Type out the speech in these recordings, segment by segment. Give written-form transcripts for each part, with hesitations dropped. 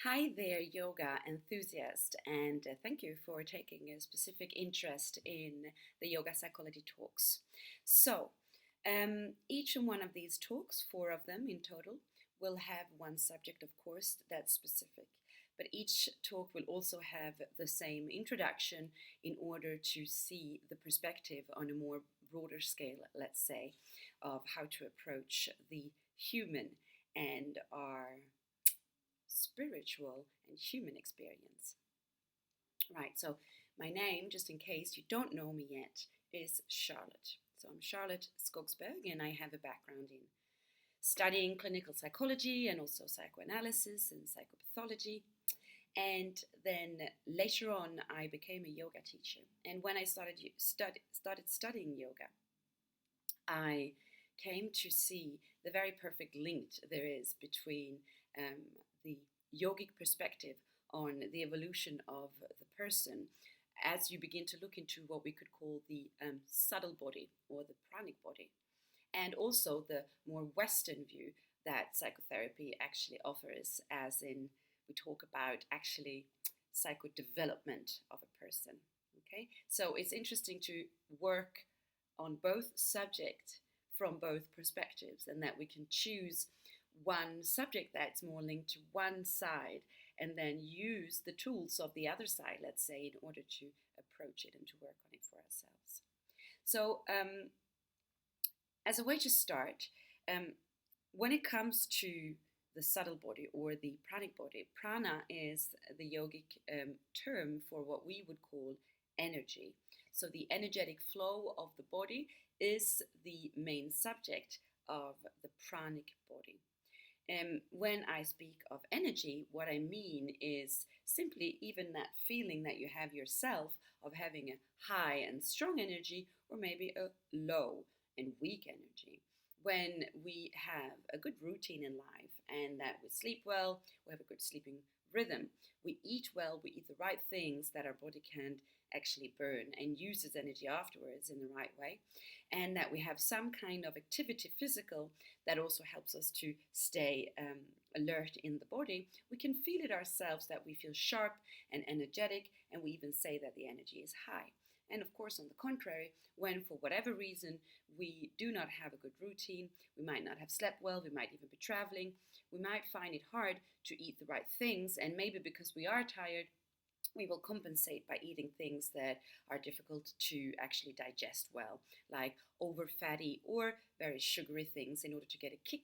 Hi there, yoga enthusiast, and thank you for taking a specific interest in the yoga psychology talks. Each one of these talks, four of them in total, will have one subject, of course, that's specific. But each talk will also have the same introduction in order to see the perspective on a more broader scale, let's say, of how to approach the human and our spiritual and human experience. Right, so my name, just in case you don't know me yet, is Charlotte. So I'm Charlotte Skogsberg, and I have a background in studying clinical psychology and also psychoanalysis and psychopathology. And then later on, I became a yoga teacher. And when I started studying yoga, I came to see the very perfect link there is between the yogic perspective on the evolution of the person as you begin to look into what we could call the subtle body or the pranic body, and also the more Western view that psychotherapy actually offers, as in we talk about actually psychodevelopment of a person. Okay, so it's interesting to work on both subjects from both perspectives, and that we can choose one subject that's more linked to one side and then use the tools of the other side, let's say, in order to approach it and to work on it for ourselves. So, as a way to start, when it comes to the subtle body or the pranic body, prana is the yogic term for what we would call energy. So the energetic flow of the body is the main subject of the pranic body. When I speak of energy, what I mean is simply even that feeling that you have yourself of having a high and strong energy, or maybe a low and weak energy. When we have a good routine in life and that we sleep well, we have a good sleeping rhythm, we eat well, we eat the right things that our body can actually burn and uses energy afterwards in the right way, and that we have some kind of activity physical that also helps us to stay alert in the body, we can feel it ourselves that we feel sharp and energetic, and we even say that the energy is high. And of course, on the contrary, when for whatever reason we do not have a good routine, we might not have slept well, we might even be traveling, we might find it hard to eat the right things, and maybe because we are tired, we will compensate by eating things that are difficult to actually digest well, like over fatty or very sugary things, in order to get a kick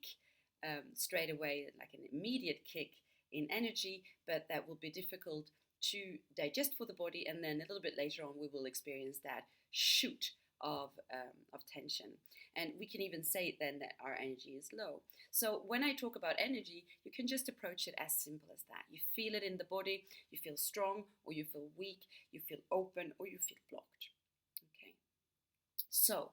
straight away, like an immediate kick in energy, but that will be difficult to digest for the body, and then a little bit later on we will experience that shoot of tension. And we can even say then that our energy is low. So when I talk about energy, you can just approach it as simple as that. You feel it in the body, you feel strong or you feel weak, you feel open or you feel blocked. Okay. So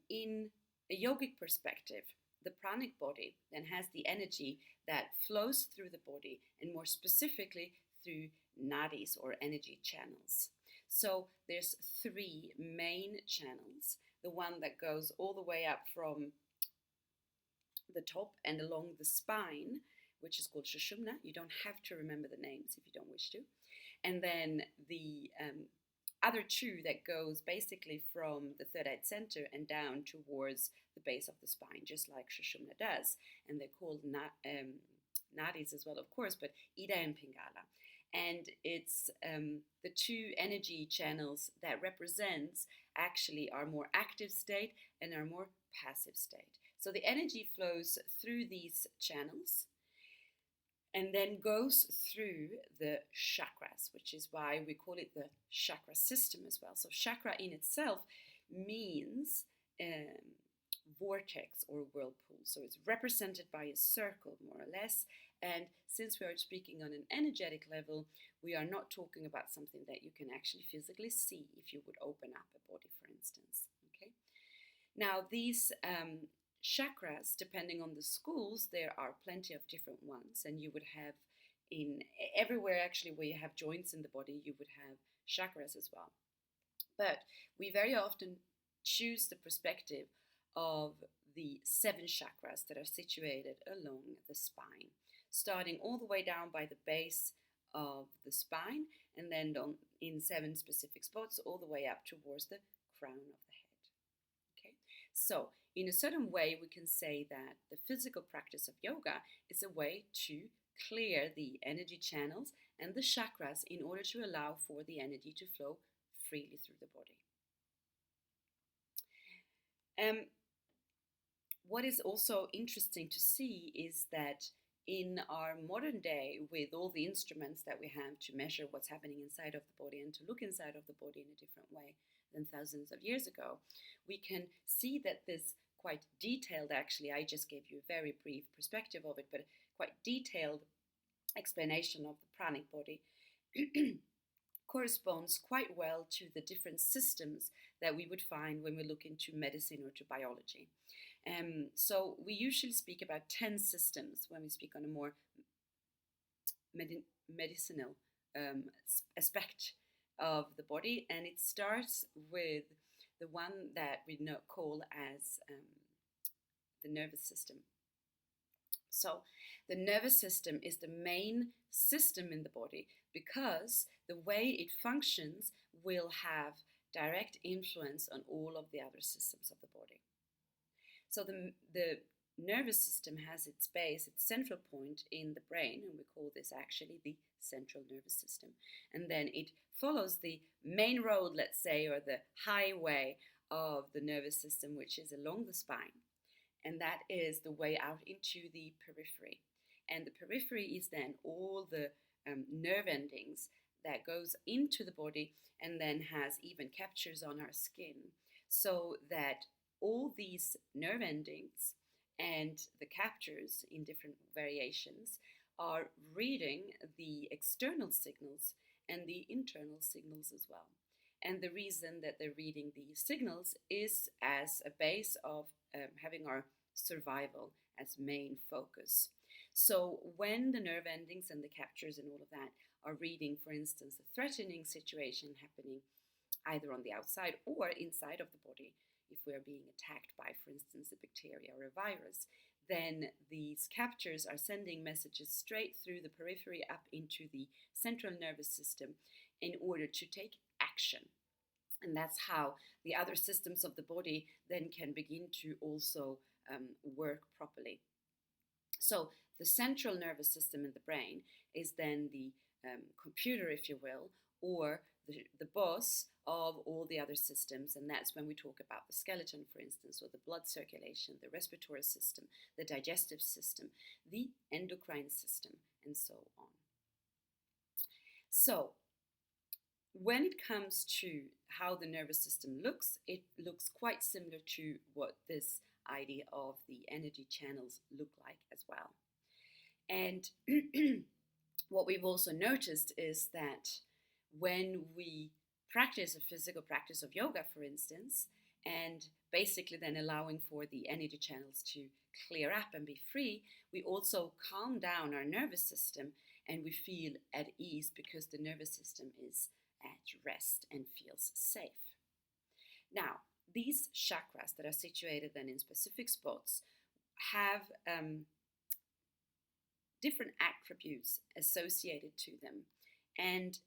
in a yogic perspective, the pranic body then has the energy that flows through the body, and more specifically through nadis or energy channels. So there's three main channels. The one that goes all the way up from the top and along the spine, which is called Sushumna. You don't have to remember the names if you don't wish to. And then the other two that goes basically from the third eye center and down towards the base of the spine, just like Sushumna does. And they're called nadis as well, of course, but Ida and Pingala. And it's the two energy channels that represents actually our more active state and our more passive state. So the energy flows through these channels and then goes through the chakras, which is why we call it the chakra system as well. So chakra in itself means vortex or whirlpool. So it's represented by a circle, more or less. And since we are speaking on an energetic level, we are not talking about something that you can actually physically see if you would open up a body, for instance. Okay. Now, these chakras, depending on the schools, there are plenty of different ones, and you would have in everywhere actually where you have joints in the body, you would have chakras as well. But we very often choose the perspective of the 7 chakras that are situated along the spine. starting all the way down by the base of the spine, and then in 7 specific spots all the way up towards the crown of the head. Okay, so in a certain way we can say that the physical practice of yoga is a way to clear the energy channels and the chakras in order to allow for the energy to flow freely through the body. What is also interesting to see is that in our modern day, with all the instruments that we have to measure what's happening inside of the body and to look inside of the body in a different way than thousands of years ago, we can see that this quite detailed, actually, I just gave you a very brief perspective of it, but quite detailed explanation of the pranic body corresponds quite well to the different systems that we would find when we look into medicine or to biology. So we usually speak about 10 systems when we speak on a more medicinal aspect of the body, and it starts with the one that we call as the nervous system. So the nervous system is the main system in the body because the way it functions will have direct influence on all of the other systems of the body. So the nervous system has its base, its central point in the brain, and we call this actually the central nervous system. And then it follows the main road, let's say, or the highway of the nervous system, which is along the spine. And that is the way out into the periphery. And the periphery is then all the nerve endings that goes into the body and then has even captures on our skin, so that all these nerve endings and the captures in different variations are reading the external signals and the internal signals as well. And the reason that they're reading these signals is as a base of having our survival as main focus. So when the nerve endings and the captures and all of that are reading, for instance, a threatening situation happening either on the outside or inside of the body, if we are being attacked by, for instance, a bacteria or a virus, then these captures are sending messages straight through the periphery up into the central nervous system in order to take action. And that's how the other systems of the body then can begin to also work properly. So the central nervous system in the brain is then the computer, if you will, or the boss of all the other systems, and that's when we talk about the skeleton, for instance, or the blood circulation, the respiratory system, the digestive system, the endocrine system, and so on. So when it comes to how the nervous system looks, it looks quite similar to what this idea of the energy channels look like as well. And what we've also noticed is that when we practice a physical practice of yoga, for instance, and basically then allowing for the energy channels to clear up and be free, we also calm down our nervous system and we feel at ease because the nervous system is at rest and feels safe. Now, these chakras that are situated then in specific spots have different attributes associated to them, and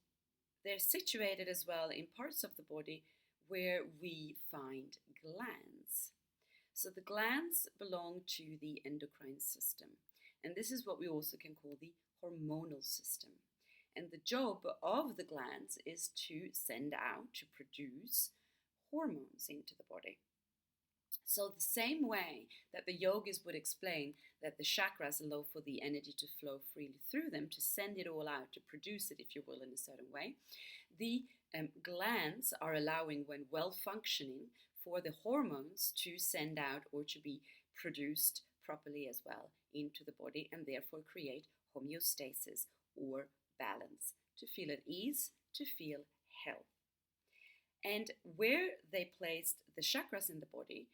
they're situated as well in parts of the body where we find glands. So the glands belong to the endocrine system, and this is what we also can call the hormonal system. And the job of the glands is to send out, to produce hormones into the body. So the same way that the yogis would explain that the chakras allow for the energy to flow freely through them, to send it all out, to produce it, if you will, in a certain way, the glands are allowing, when well functioning, for the hormones to send out or to be produced properly as well into the body, and therefore create homeostasis or balance, to feel at ease, to feel health. And where they placed the chakras in the body,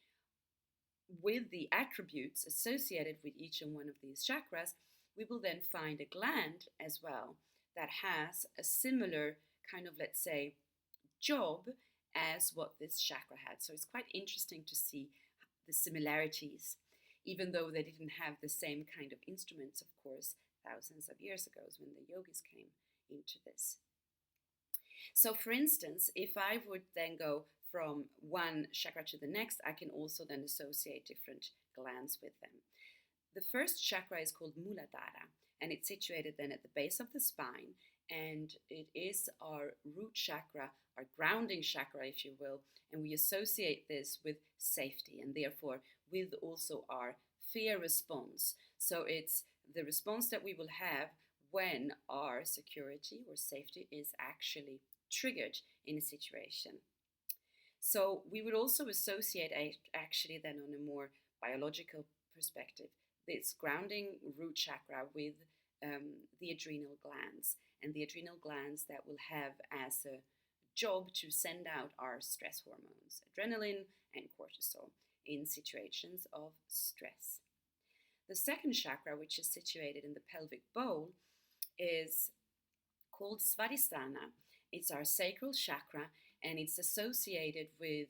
with the attributes associated with each and one of these chakras, we will then find a gland as well that has a similar kind of, let's say, job as what this chakra had. So it's quite interesting to see the similarities, even though they didn't have the same kind of instruments, of course, thousands of years ago when the yogis came into this. So for instance, if I would then go from one chakra to the next, I can also then associate different glands with them. The first chakra is called Muladhara, and it's situated then at the base of the spine, and it is our root chakra, our grounding chakra, if you will, and we associate this with safety and therefore with also our fear response. So it's the response that we will have when our security or safety is actually triggered in a situation. So we would also associate actually then on a more biological perspective this grounding root chakra with the adrenal glands, and the adrenal glands that will have as a job to send out our stress hormones, adrenaline and cortisol, in situations of stress. The second chakra, which is situated in the pelvic bowl, is called Svadhisthana. It's our sacral chakra, and it's associated with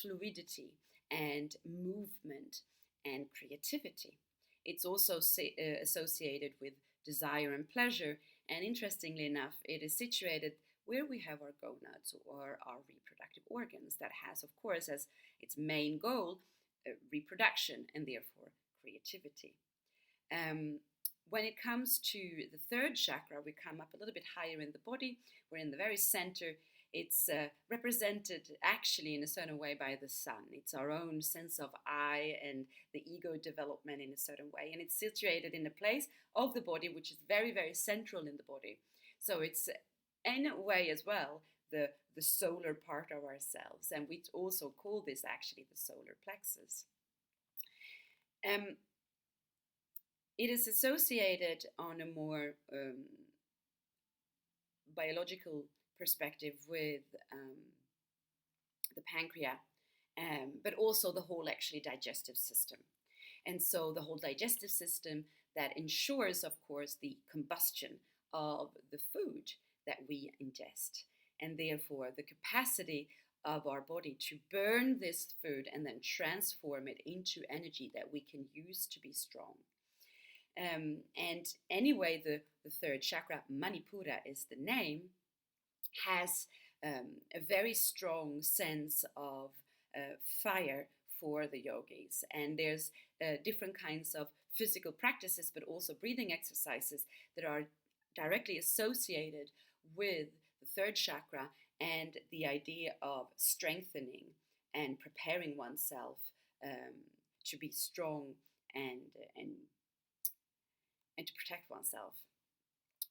fluidity and movement and creativity. It's also associated with desire and pleasure, and interestingly enough, it is situated where we have our gonads or our reproductive organs that has, of course, as its main goal, reproduction and therefore creativity. When it comes to the third chakra, we come up a little bit higher in the body. We're in the very center. It's represented actually in a certain way by the sun. It's our own sense of I and the ego development in a certain way. And it's situated in a place of the body which is very, very central in the body. So it's in a way as well the solar part of ourselves. And we also call this actually the solar plexus. It is associated on a more biological perspective with the pancreas, but also the whole actually digestive system. And so the whole digestive system that ensures, of course, the combustion of the food that we ingest, and therefore the capacity of our body to burn this food and then transform it into energy that we can use to be strong. And anyway, the third chakra, Manipura is the name, has a very strong sense of fire for the yogis. And there's different kinds of physical practices, but also breathing exercises that are directly associated with the third chakra and the idea of strengthening and preparing oneself to be strong and to protect oneself.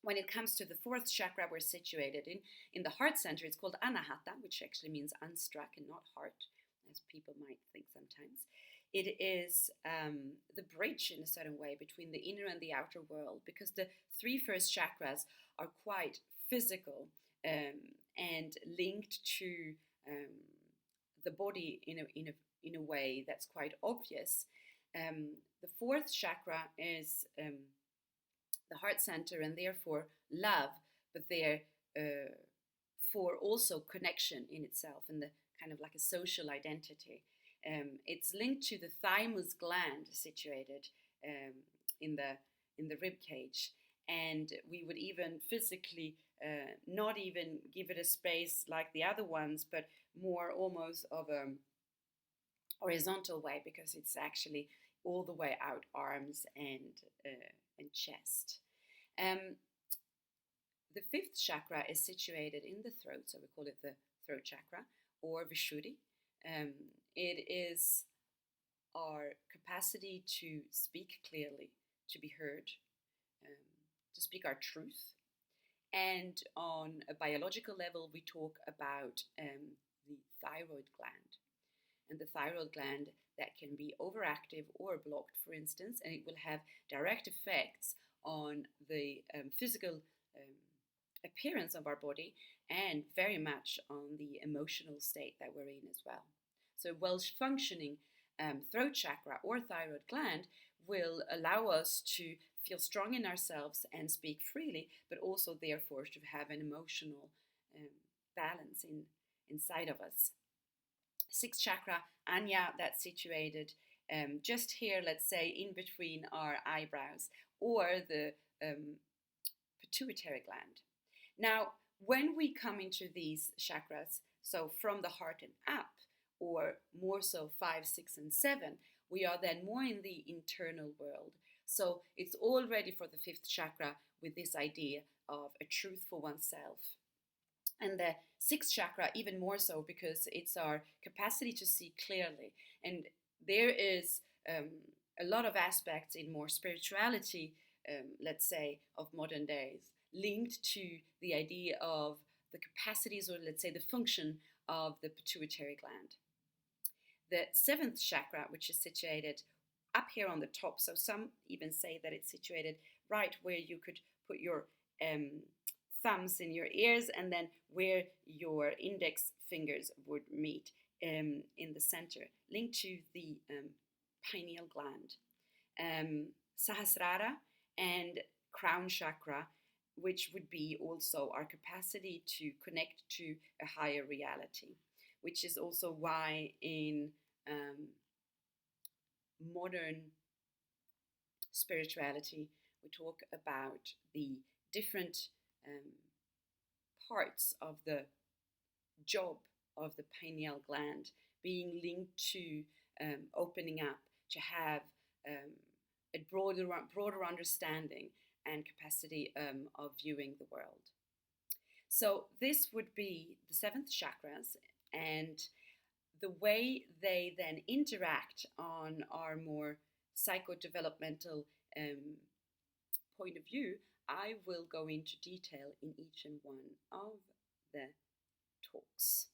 When it comes to the fourth chakra, we're situated in the heart center. It's called Anahata, which actually means unstruck and not heart, as people might think sometimes. It is the bridge in a certain way between the inner and the outer world, because the three first chakras are quite physical and linked to the body in a way that's quite obvious. The fourth chakra is the heart center, and therefore love, but there for also connection in itself, and the kind of like a social identity. It's linked to the thymus gland situated in the rib cage, and we would even physically not even give it a space like the other ones, but more almost of a horizontal way, because it's actually all the way out arms and chest. The fifth chakra is situated in the throat, so we call it the throat chakra or Vishuddhi. It is our capacity to speak clearly, to be heard, to speak our truth. And on a biological level, we talk about the thyroid gland. And the thyroid gland that can be overactive or blocked, for instance, and it will have direct effects on the physical appearance of our body and very much on the emotional state that we're in as well. So well-functioning throat chakra or thyroid gland will allow us to feel strong in ourselves and speak freely, but also therefore to have an emotional balance inside of us. Sixth chakra, Anya, that's situated just here, let's say, in between our eyebrows, or the pituitary gland. Now, when we come into these chakras, so from the heart and up, or more so 5, 6, and 7, we are then more in the internal world. So it's all ready for the fifth chakra with this idea of a truth for oneself. And the sixth chakra, even more so, because it's our capacity to see clearly. And there is a lot of aspects in more spirituality, let's say, of modern days, linked to the idea of the capacities, or let's say the function of the pituitary gland. The seventh chakra, which is situated up here on the top, so some even say that it's situated right where you could put your thumbs in your ears, and then where your index fingers would meet in the center, linked to the pineal gland. Sahasrara and crown chakra, which would be also our capacity to connect to a higher reality, which is also why in modern spirituality we talk about the different parts of the job of the pineal gland being linked to opening up, to have a broader understanding and capacity of viewing the world. So this would be the seventh chakras, and the way they then interact on our more psychodevelopmental point of view, I will go into detail in each and one of the talks.